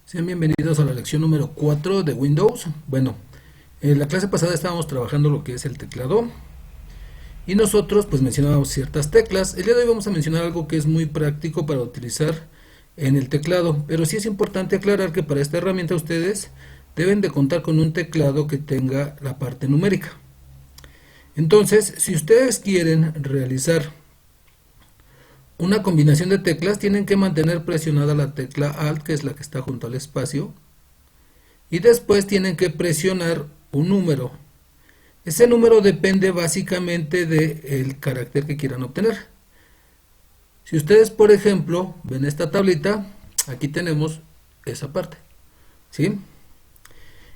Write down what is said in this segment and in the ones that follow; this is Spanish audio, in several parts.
Sean bienvenidos a la lección número 4 de Windows. Bueno, en la clase pasada estábamos trabajando lo que es el teclado y nosotros pues mencionábamos ciertas teclas. El día de hoy vamos a mencionar algo que es muy práctico para utilizar en el teclado, pero sí es importante aclarar que para esta herramienta ustedes deben de contar con un teclado que tenga la parte numérica. Entonces, si ustedes quieren realizar una combinación de teclas, tienen que mantener presionada la tecla Alt, que es la que está junto al espacio, y después tienen que presionar un número. Ese número depende básicamente del carácter que quieran obtener. Si ustedes, por ejemplo, ven esta tablita, aquí tenemos esa parte, ¿sí?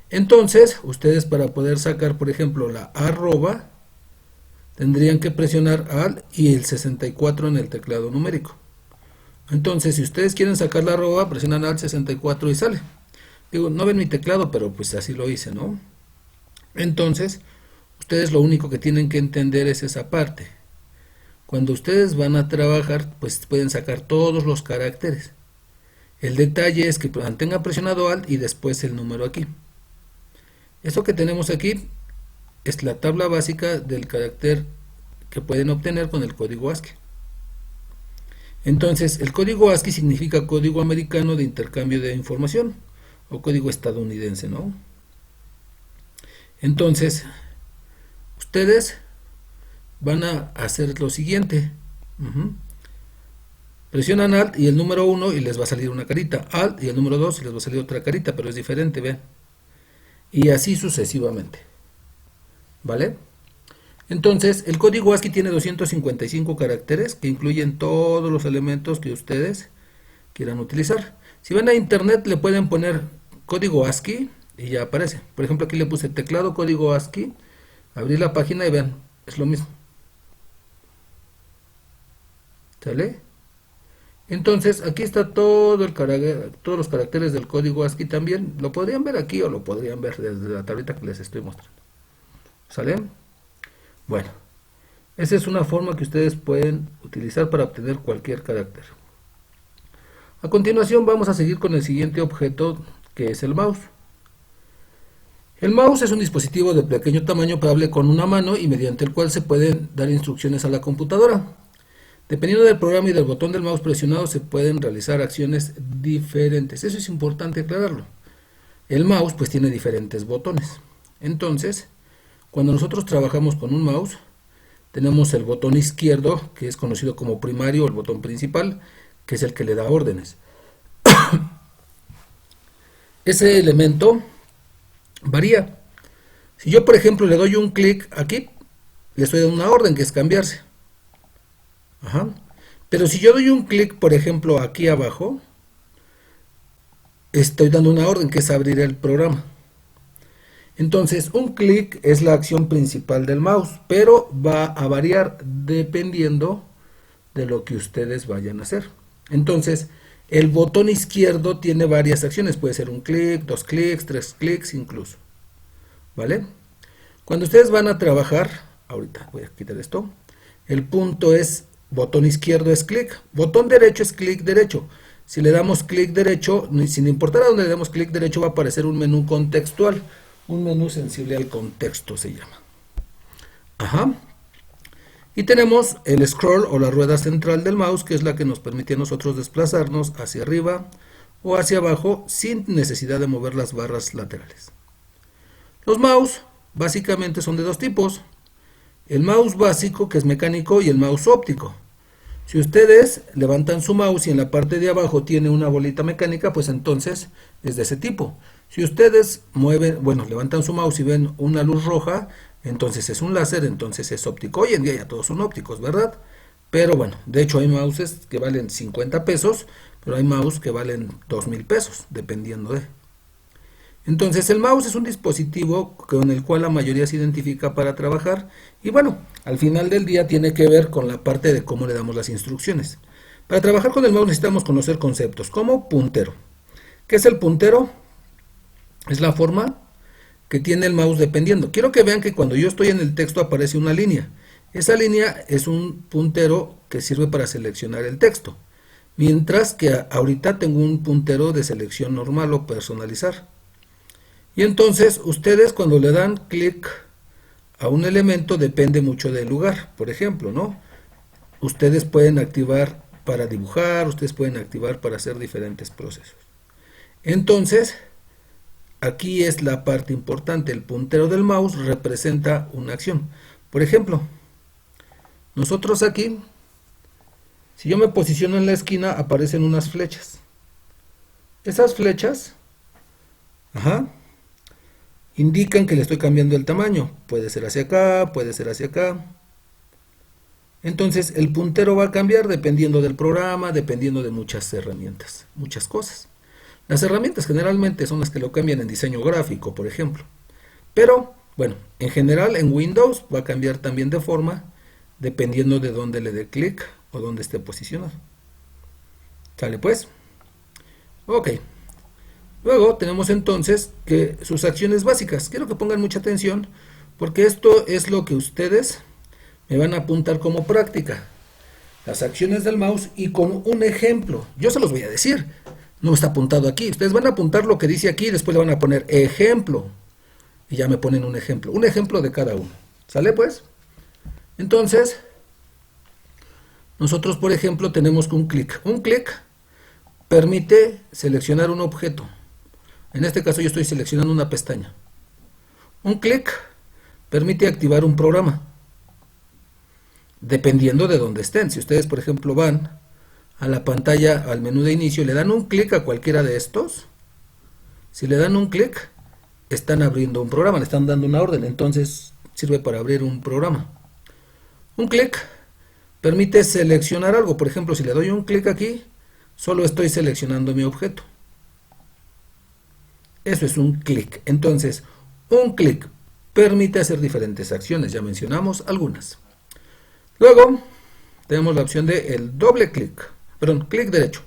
Entonces, ustedes para poder sacar, por ejemplo, la arroba, tendrían que presionar Alt y el 64 en el teclado numérico. Entonces, si ustedes quieren sacar la arroba, presionan Alt 64 y sale. Digo, no ven mi teclado, pero pues así lo hice, ¿no? Entonces, ustedes lo único que tienen que entender es esa parte. Cuando ustedes van a trabajar, pues pueden sacar todos los caracteres. El detalle es que mantengan presionado Alt y después el número aquí. Eso que tenemos aquí es la tabla básica del carácter que pueden obtener con el código ASCII. Entonces, el código ASCII significa código americano de intercambio de información o código estadounidense, ¿no? Entonces, ustedes van a hacer lo siguiente. Presionan Alt y el número 1 y les va a salir una carita. Alt y el número 2 y les va a salir otra carita, pero es diferente, ¿ven? Y así sucesivamente. ¿Vale? Entonces, el código ASCII tiene 255 caracteres que incluyen todos los elementos que ustedes quieran utilizar. Si van a internet le pueden poner código ASCII y ya aparece. Por ejemplo, aquí le puse teclado código ASCII, abrí la página y vean, es lo mismo. ¿Sale? Entonces, aquí está todo todos los caracteres del código ASCII también. Lo podrían ver aquí o lo podrían ver desde la tablita que les estoy mostrando. ¿Sale? Bueno, esa es una forma que ustedes pueden utilizar para obtener cualquier carácter. A continuación vamos a seguir con el siguiente objeto, que es el mouse. El mouse es un dispositivo de pequeño tamaño operable con una mano y mediante el cual se pueden dar instrucciones a la computadora. Dependiendo del programa y del botón del mouse presionado se pueden realizar acciones diferentes. Eso es importante aclararlo. El mouse pues tiene diferentes botones. Entonces, cuando nosotros trabajamos con un mouse, tenemos el botón izquierdo, que es conocido como primario, o el botón principal, que es el que le da órdenes. Ese elemento varía. Si yo, por ejemplo, le doy un clic aquí, le estoy dando una orden, que es cambiarse. Pero si yo doy un clic, por ejemplo, aquí abajo, estoy dando una orden, que es abrir el programa. Entonces, un clic es la acción principal del mouse, pero va a variar dependiendo de lo que ustedes vayan a hacer. Entonces, el botón izquierdo tiene varias acciones, puede ser un clic, 2 clics, 3 clics incluso. ¿Vale? Cuando ustedes van a trabajar, ahorita voy a quitar esto, el punto es, botón izquierdo es clic, botón derecho es clic derecho. Si le damos clic derecho, sin importar a dónde le damos clic derecho, va a aparecer un menú contextual. Un menú sensible al contexto se llama. Y tenemos el scroll o la rueda central del mouse, que es la que nos permite a nosotros desplazarnos hacia arriba o hacia abajo sin necesidad de mover las barras laterales. Los mouse básicamente son de dos tipos. El mouse básico, que es mecánico, y el mouse óptico. Si ustedes levantan su mouse y en la parte de abajo tiene una bolita mecánica, pues entonces es de ese tipo. Si ustedes levantan su mouse y ven una luz roja, entonces es un láser, entonces es óptico. Hoy en día ya todos son ópticos, ¿verdad? Pero bueno, de hecho hay mouses que valen 50 pesos, pero hay mouse que valen 2,000 pesos, dependiendo de. Entonces el mouse es un dispositivo con el cual la mayoría se identifica para trabajar y bueno, al final del día tiene que ver con la parte de cómo le damos las instrucciones. Para trabajar con el mouse necesitamos conocer conceptos como puntero. ¿Qué es el puntero? Es la forma que tiene el mouse dependiendo. Quiero que vean que cuando yo estoy en el texto aparece una línea. Esa línea es un puntero que sirve para seleccionar el texto. mientras que ahorita tengo un puntero de selección normal o personalizar. Y entonces ustedes cuando le dan clic a un elemento depende mucho del lugar, por ejemplo, ¿no? Ustedes pueden activar para dibujar, ustedes pueden activar para hacer diferentes procesos. Entonces, aquí es la parte importante, el puntero del mouse representa una acción. Por ejemplo, nosotros aquí, si yo me posiciono en la esquina, aparecen unas flechas. Esas flechas, indican que le estoy cambiando el tamaño. Puede ser hacia acá, puede ser hacia acá. Entonces el puntero va a cambiar dependiendo del programa, dependiendo de muchas herramientas, muchas cosas. Las herramientas generalmente son las que lo cambian en diseño gráfico, por ejemplo. Pero, bueno, en general en Windows va a cambiar también de forma dependiendo de dónde le dé clic o dónde esté posicionado. ¿Sale pues? Ok. Luego tenemos entonces que sus acciones básicas. Quiero que pongan mucha atención porque esto es lo que ustedes me van a apuntar como práctica. Las acciones del mouse y con un ejemplo. Yo se los voy a decir. No está apuntado aquí. Ustedes van a apuntar lo que dice aquí y después le van a poner ejemplo. Y ya me ponen un ejemplo. Un ejemplo de cada uno. ¿Sale pues? Entonces, nosotros por ejemplo tenemos un clic. Un clic permite seleccionar un objeto. En este caso yo estoy seleccionando una pestaña. Un clic permite activar un programa. Dependiendo de dónde estén. Si ustedes, por ejemplo, van a la pantalla, al menú de inicio, le dan un clic a cualquiera de estos. Si le dan un clic, están abriendo un programa, le están dando una orden. Entonces, sirve para abrir un programa. Un clic permite seleccionar algo. Por ejemplo, si le doy un clic aquí, solo estoy seleccionando mi objeto. Eso es un clic. Entonces, un clic permite hacer diferentes acciones. Ya mencionamos algunas. Luego, tenemos la opción de el doble clic. Perdón, clic derecho.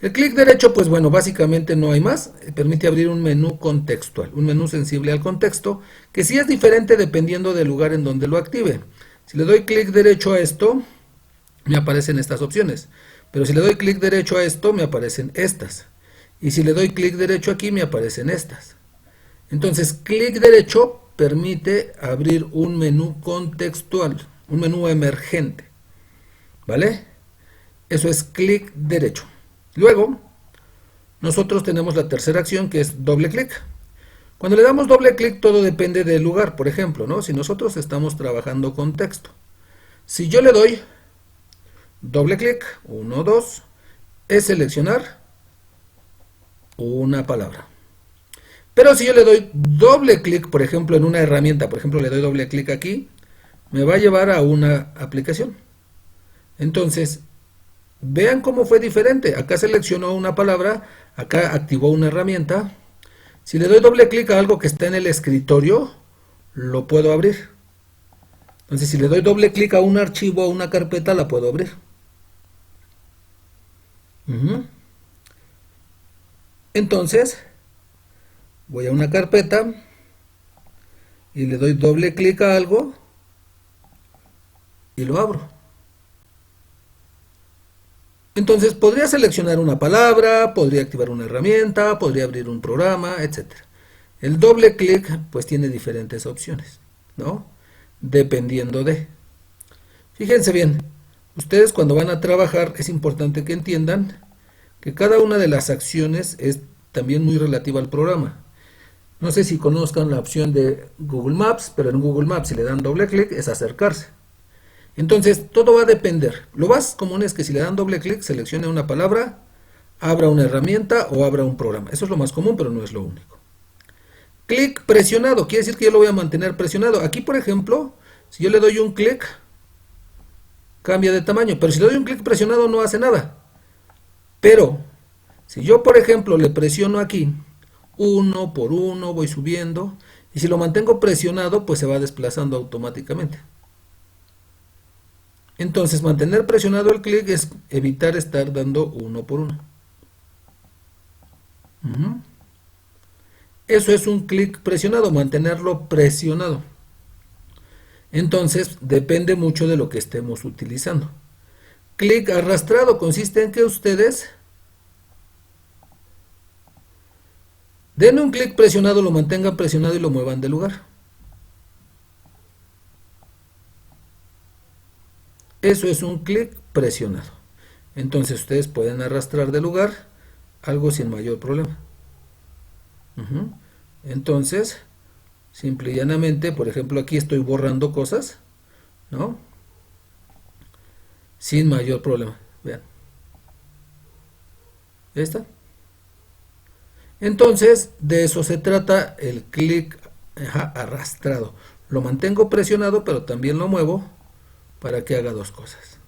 El clic derecho, pues bueno, básicamente no hay más. Permite abrir un menú contextual. Un menú sensible al contexto, que sí es diferente dependiendo del lugar en donde lo active. Si le doy clic derecho a esto, me aparecen estas opciones. Pero si le doy clic derecho a esto, me aparecen estas. Y si le doy clic derecho aquí, me aparecen estas. Entonces, clic derecho permite abrir un menú contextual, un menú emergente. ¿Vale? Eso es clic derecho. Luego, nosotros tenemos la tercera acción que es doble clic. Cuando le damos doble clic, todo depende del lugar. Por ejemplo, ¿no? Si nosotros estamos trabajando con texto. Si yo le doy doble clic, 1, 2, es seleccionar una palabra. Pero si yo le doy doble clic, por ejemplo, en una herramienta, por ejemplo, le doy doble clic aquí, me va a llevar a una aplicación. Entonces, vean cómo fue diferente. Acá seleccionó una palabra, acá activó una herramienta. Si le doy doble clic a algo que está en el escritorio, lo puedo abrir. Entonces, si le doy doble clic a un archivo o una carpeta, la puedo abrir. Entonces, voy a una carpeta y le doy doble clic a algo y lo abro. Entonces podría seleccionar una palabra, podría activar una herramienta, podría abrir un programa, etc. El doble clic pues tiene diferentes opciones, ¿no? Dependiendo de. Fíjense bien, ustedes cuando van a trabajar es importante que entiendan que cada una de las acciones es también muy relativa al programa. No sé si conozcan la opción de Google Maps, pero en Google Maps si le dan doble clic es acercarse. Entonces, todo va a depender. Lo más común es que si le dan doble clic, seleccione una palabra, abra una herramienta o abra un programa. Eso es lo más común, pero no es lo único. Clic presionado, quiere decir que yo lo voy a mantener presionado. Aquí, por ejemplo, si yo le doy un clic, cambia de tamaño. Pero si le doy un clic presionado, no hace nada. Pero, si yo, por ejemplo, le presiono aquí, uno por uno, voy subiendo. Y si lo mantengo presionado, pues se va desplazando automáticamente. Entonces, mantener presionado el clic es evitar estar dando uno por uno. Eso es un clic presionado, mantenerlo presionado. Entonces, depende mucho de lo que estemos utilizando. clic arrastrado consiste en que ustedes den un clic presionado, lo mantengan presionado y lo muevan de lugar. Eso es un clic presionado. Entonces ustedes pueden arrastrar de lugar algo sin mayor problema. Entonces, simple y llanamente, por ejemplo, aquí estoy borrando cosas, ¿no? Sin mayor problema. Vean. ¿Ya está? Entonces, de eso se trata el clic arrastrado. Lo mantengo presionado, pero también lo muevo para que haga dos cosas.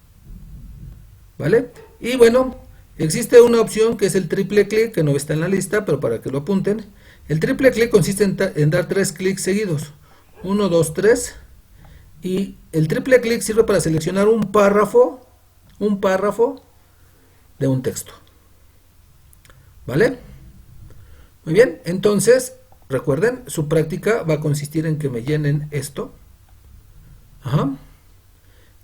¿Vale? Y bueno, existe una opción que es el triple clic, que no está en la lista, pero para que lo apunten. El triple clic consiste en dar 3 clics seguidos. 1, 2, 3. Y el triple clic sirve para seleccionar un párrafo de un texto. ¿Vale? Muy bien, entonces, recuerden, su práctica va a consistir en que me llenen esto.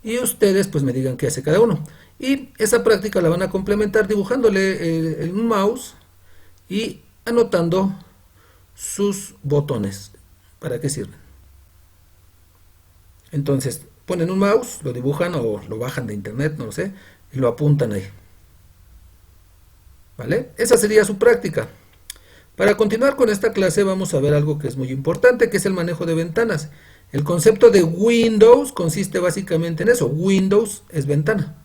Y ustedes pues me digan qué hace cada uno. Y esa práctica la van a complementar dibujándole un mouse y anotando sus botones. ¿Para qué sirven? Entonces, ponen un mouse, lo dibujan o lo bajan de internet, no lo sé, y lo apuntan ahí. ¿Vale? Esa sería su práctica. Para continuar con esta clase vamos a ver algo que es muy importante, que es el manejo de ventanas. El concepto de Windows consiste básicamente en eso. Windows es ventana.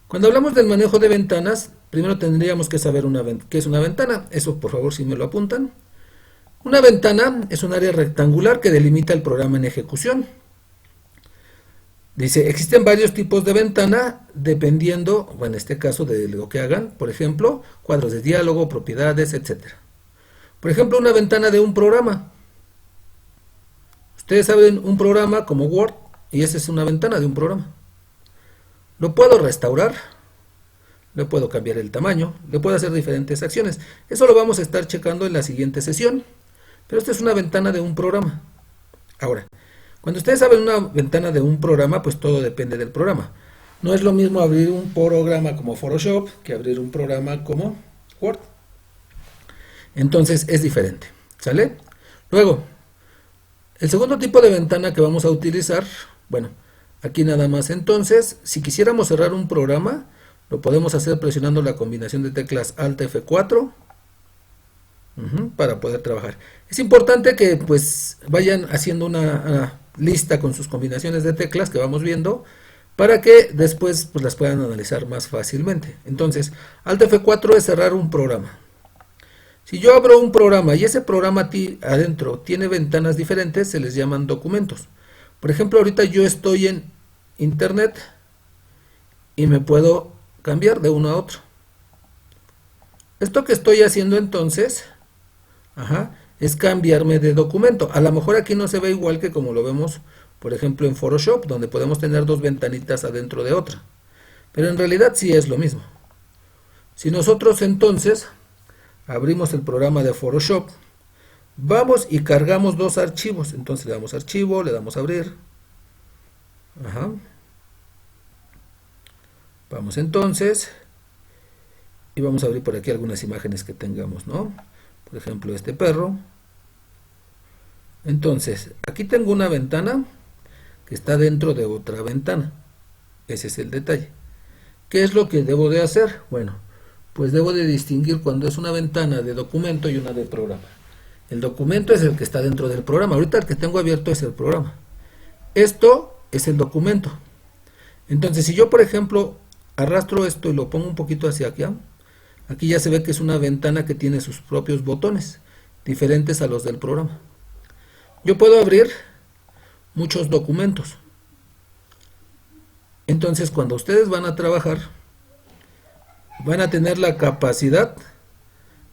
Cuando hablamos del manejo de ventanas, primero tendríamos que saber qué es una ventana. Eso por favor si me lo apuntan. Una ventana es un área rectangular que delimita el programa en ejecución. Dice, existen varios tipos de ventana dependiendo, bueno, en este caso de lo que hagan. Por ejemplo, cuadros de diálogo, propiedades, etcétera. Por ejemplo, una ventana de un programa. Ustedes saben un programa como Word y esa es una ventana de un programa. Lo puedo restaurar, le puedo cambiar el tamaño, le puedo hacer diferentes acciones. Eso lo vamos a estar checando en la siguiente sesión. Pero esta es una ventana de un programa. Ahora, cuando ustedes abren una ventana de un programa, pues todo depende del programa. No es lo mismo abrir un programa como Photoshop que abrir un programa como Word. Entonces es diferente, ¿sale? Luego, el segundo tipo de ventana que vamos a utilizar, bueno, aquí nada más entonces, si quisiéramos cerrar un programa, lo podemos hacer presionando la combinación de teclas Alt F4 para poder trabajar. Es importante que pues vayan haciendo una lista con sus combinaciones de teclas que vamos viendo para que después pues, las puedan analizar más fácilmente. Entonces, Alt F4 es cerrar un programa. Si yo abro un programa y ese programa adentro tiene ventanas diferentes, se les llaman documentos. Por ejemplo, ahorita yo estoy en internet y me puedo cambiar de uno a otro. Esto que estoy haciendo entonces, es cambiarme de documento. A lo mejor aquí no se ve igual que como lo vemos, por ejemplo, en Photoshop, donde podemos tener dos ventanitas adentro de otra. Pero en realidad sí es lo mismo. Si nosotros entonces abrimos el programa de Photoshop, vamos y cargamos dos archivos. Entonces le damos archivo, le damos a abrir. Vamos entonces y vamos a abrir por aquí algunas imágenes que tengamos, ¿no? Por ejemplo, este perro. Entonces, aquí tengo una ventana que está dentro de otra ventana. Ese es el detalle. ¿Qué es lo que debo de hacer? Bueno, pues debo de distinguir cuando es una ventana de documento y una de programa. El documento es el que está dentro del programa. Ahorita el que tengo abierto es el programa. Esto es el documento. Entonces, si yo, por ejemplo, arrastro esto y lo pongo un poquito hacia aquí, aquí ya se ve que es una ventana que tiene sus propios botones, diferentes a los del programa. Yo puedo abrir muchos documentos. Entonces, cuando ustedes van a trabajar, van a tener la capacidad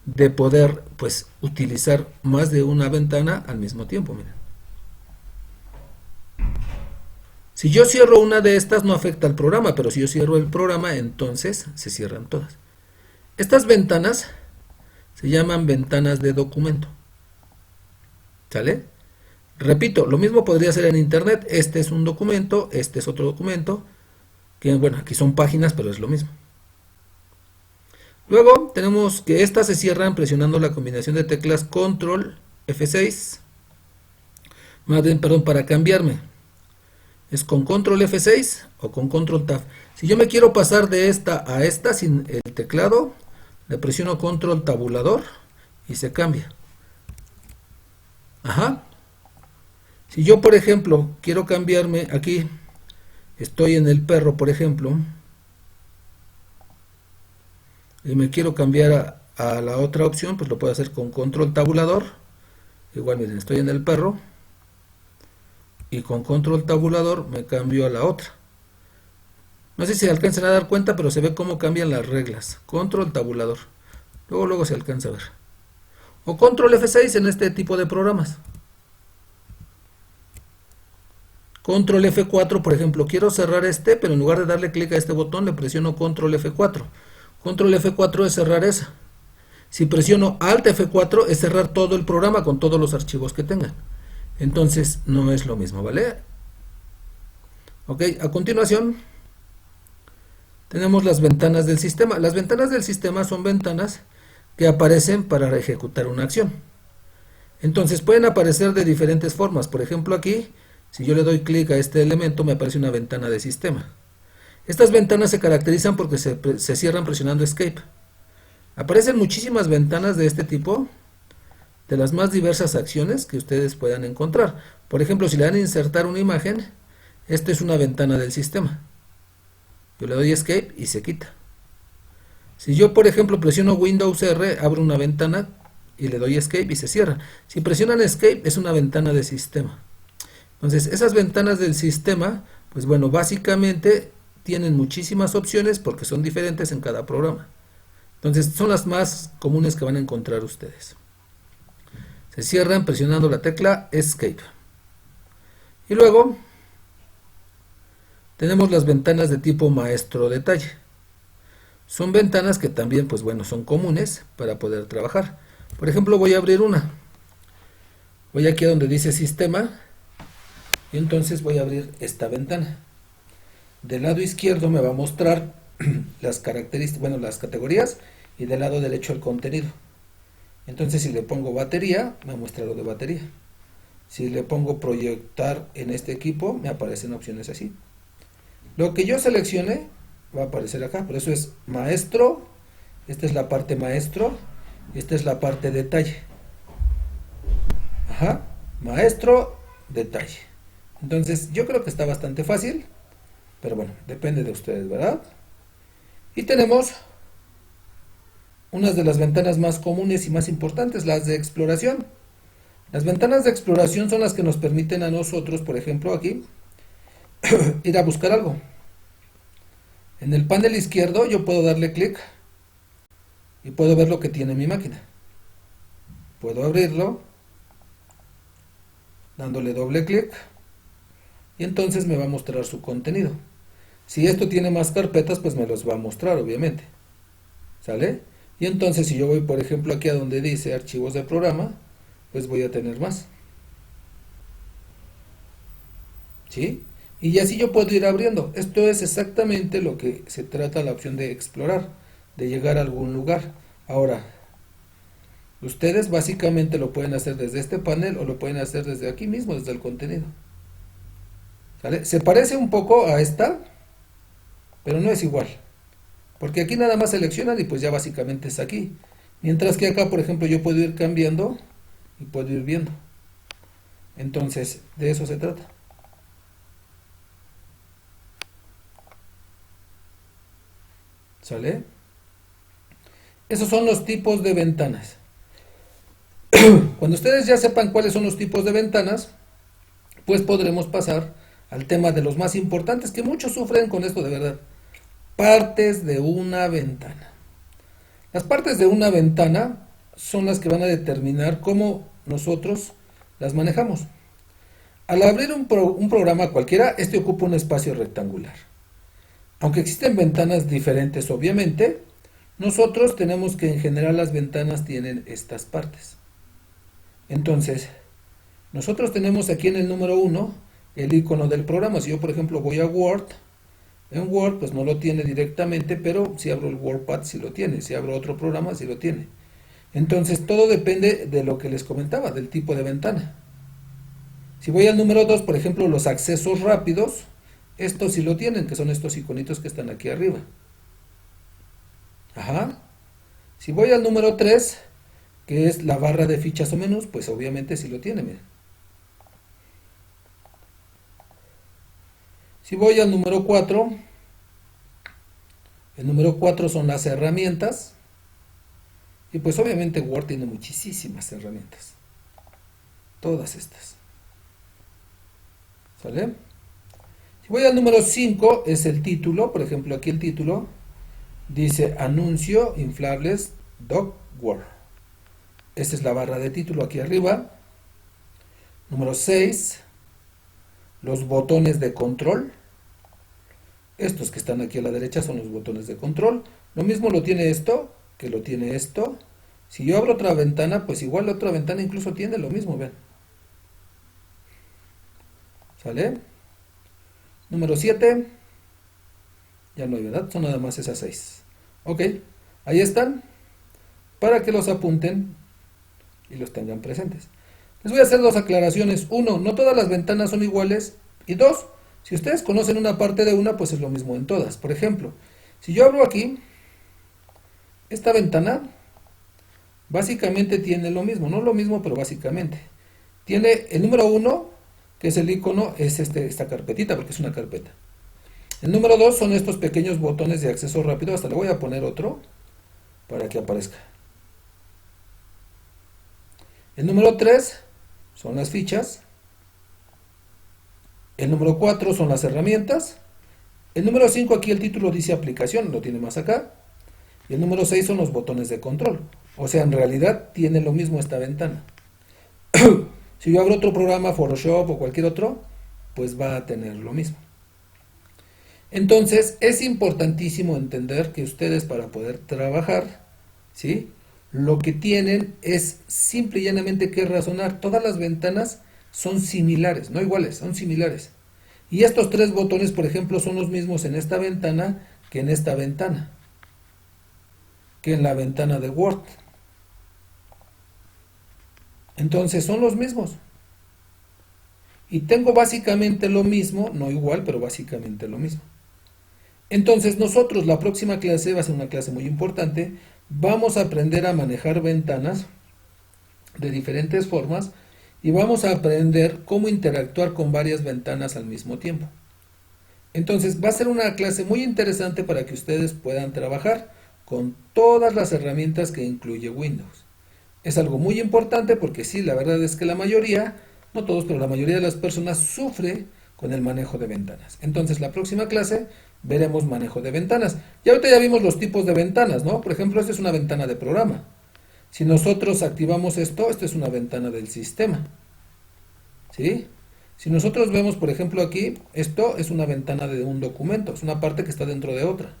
de poder, pues, utilizar más de una ventana al mismo tiempo. Miren. Si yo cierro una de estas, no afecta al programa, pero si yo cierro el programa, entonces se cierran todas. Estas ventanas se llaman ventanas de documento. ¿Sale? Repito, lo mismo podría ser en internet. Este es un documento, este es otro documento. que bueno, aquí son páginas, pero es lo mismo. Luego tenemos que estas se cierran presionando la combinación de teclas Control F6, más bien, perdón, para cambiarme. Es con Control F6 o con Control Tab. Si yo me quiero pasar de esta a esta sin el teclado, le presiono Control Tabulador y se cambia. Ajá. Si yo, por ejemplo, quiero cambiarme aquí, estoy en el perro, por ejemplo, y me quiero cambiar a la otra opción, pues lo puedo hacer con Control Tabulador. Igual, miren, estoy en el perro y con Control Tabulador me cambio a la otra. No sé si se alcanzan a dar cuenta, pero se ve cómo cambian las reglas. Control Tabulador. Luego se alcanza a ver. O Control F6 en este tipo de programas. Control F4, por ejemplo, quiero cerrar este, pero en lugar de darle clic a este botón, le presiono Control F4. Control F4 es cerrar esa. Si presiono Alt F4 es cerrar todo el programa con todos los archivos que tengan. Entonces no es lo mismo, ¿vale? Ok, a continuación tenemos las ventanas del sistema. Las ventanas del sistema son ventanas que aparecen para ejecutar una acción. Entonces pueden aparecer de diferentes formas. Por ejemplo, aquí, si yo le doy clic a este elemento, me aparece una ventana de sistema. Estas ventanas se caracterizan porque se cierran presionando Escape. Aparecen muchísimas ventanas de este tipo, de las más diversas acciones que ustedes puedan encontrar. Por ejemplo, si le dan a insertar una imagen, esta es una ventana del sistema. Yo le doy Escape y se quita. Si yo, por ejemplo, presiono Windows R, abro una ventana y le doy Escape y se cierra. Si presionan Escape, es una ventana de sistema. Entonces, esas ventanas del sistema, pues bueno, básicamente tienen muchísimas opciones porque son diferentes en cada programa. Entonces, son las más comunes que van a encontrar ustedes. Se cierran presionando la tecla Escape. Y luego tenemos las ventanas de tipo maestro detalle. Son ventanas que también, pues bueno, son comunes para poder trabajar. Por ejemplo, voy a abrir una. Voy aquí a donde dice sistema y entonces voy a abrir esta ventana. Del lado izquierdo me va a mostrar las características, bueno, las categorías, y del lado derecho el contenido. Entonces, si le pongo batería, me muestra lo de batería. Si le pongo proyectar en este equipo, me aparecen opciones así. Lo que yo seleccione va a aparecer acá, por eso es maestro, esta es la parte maestro, esta es la parte detalle. Ajá, maestro, detalle. Entonces, yo creo que está bastante fácil, pero bueno, depende de ustedes, ¿verdad? Y tenemos unas de las ventanas más comunes y más importantes, las de exploración. Las ventanas de exploración son las que nos permiten a nosotros, por ejemplo, aquí, ir a buscar algo. En el panel izquierdo yo puedo darle clic y puedo ver lo que tiene mi máquina. Puedo abrirlo dándole doble clic y entonces me va a mostrar su contenido. Si esto tiene más carpetas, pues me los va a mostrar, obviamente. ¿Sale? Y entonces si yo voy, por ejemplo, aquí a donde dice archivos de programa, pues voy a tener más. ¿Sí? Y así yo puedo ir abriendo. Esto es exactamente lo que se trata la opción de explorar, de llegar a algún lugar. Ahora, ustedes básicamente lo pueden hacer desde este panel o lo pueden hacer desde aquí mismo, desde el contenido. ¿Sale? Se parece un poco a esta, pero no es igual. Porque aquí nada más seleccionan y pues ya básicamente es aquí. Mientras que acá, por ejemplo, yo puedo ir cambiando y puedo ir viendo. Entonces, de eso se trata. ¿Sale? Esos son los tipos de ventanas. Cuando ustedes ya sepan cuáles son los tipos de ventanas, pues podremos pasar al tema de los más importantes, que muchos sufren con esto de verdad. Partes de una ventana. Las partes de una ventana son las que van a determinar cómo nosotros las manejamos. Al abrir un programa cualquiera, este ocupa un espacio rectangular. Aunque existen ventanas diferentes, obviamente, nosotros tenemos que en general las ventanas tienen estas partes. Entonces, nosotros tenemos aquí en el número 1 el icono del programa. Si yo, por ejemplo, voy a Word, En Word pues no lo tiene directamente, pero si abro el WordPad sí lo tiene, si abro otro programa sí lo tiene. Entonces todo depende de lo que les comentaba, del tipo de ventana. Si voy al número 2, por ejemplo, los accesos rápidos, estos sí lo tienen, que son estos iconitos que están aquí arriba. Ajá. Si voy al número 3, que es la barra de fichas o menús, pues obviamente sí lo tiene, miren. Si voy al número 4, el número 4 son las herramientas. Y pues obviamente Word tiene muchísimas herramientas. Todas estas. ¿Sale? Si voy al número 5 es el título. Por ejemplo, aquí el título dice anuncio inflables Dog Word. Esta es la barra de título aquí arriba. Número 6, los botones de control. Estos que están aquí a la derecha son los botones de control. Lo mismo lo tiene esto que lo tiene esto. Si yo abro otra ventana, pues igual la otra ventana incluso tiene lo mismo, ven. ¿Sale? Número 7. Ya no hay, ¿verdad? Son nada más esas 6. Ok, ahí están. Para que los apunten y los tengan presentes. Les voy a hacer dos aclaraciones. Uno, no todas las ventanas son iguales. Y dos, si ustedes conocen una parte de una, pues es lo mismo en todas. Por ejemplo, si yo abro aquí, esta ventana básicamente tiene lo mismo. No lo mismo, pero básicamente. Tiene el número 1, que es el icono, es esta carpetita, porque es una carpeta. El número 2 son estos pequeños botones de acceso rápido. Hasta le voy a poner otro para que aparezca. El número 3 son las fichas. El número 4 son las herramientas. El número 5 aquí el título dice aplicación, lo tiene más acá. Y el número 6 son los botones de control. O sea, en realidad tiene lo mismo esta ventana. Si yo abro otro programa, Photoshop o cualquier otro, pues va a tener lo mismo. Entonces, es importantísimo entender que ustedes para poder trabajar, ¿sí? Lo que tienen es simple y llanamente que razonar. Todas las ventanas son similares, no iguales, son similares. Y estos tres botones, por ejemplo, son los mismos en esta ventana que en esta ventana, que en la ventana de Word. Entonces son los mismos. Y tengo básicamente lo mismo, no igual, pero básicamente lo mismo. Entonces nosotros, la próxima clase va a ser una clase muy importante. Vamos a aprender a manejar ventanas de diferentes formas y vamos a aprender cómo interactuar con varias ventanas al mismo tiempo. Entonces va a ser una clase muy interesante para que ustedes puedan trabajar con todas las herramientas que incluye Windows. Es algo muy importante porque sí, la verdad es que la mayoría, no todos, pero la mayoría de las personas sufre con el manejo de ventanas. Entonces la próxima clase veremos manejo de ventanas. Y ahorita ya vimos los tipos de ventanas, ¿no? Por ejemplo, esta es una ventana de programa. Si nosotros activamos esto, esta es una ventana del sistema. ¿Sí? Si nosotros vemos, por ejemplo, aquí, esto es una ventana de un documento, es una parte que está dentro de otra.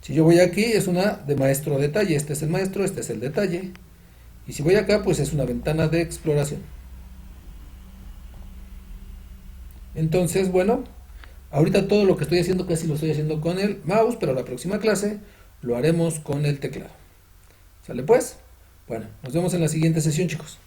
Si yo voy aquí, es una de maestro detalle, este es el maestro, este es el detalle. Y si voy acá, pues es una ventana de exploración. Entonces, bueno, ahorita todo lo que estoy haciendo casi lo estoy haciendo con el mouse, pero la próxima clase lo haremos con el teclado. ¿Sale pues? Bueno, nos vemos en la siguiente sesión, chicos.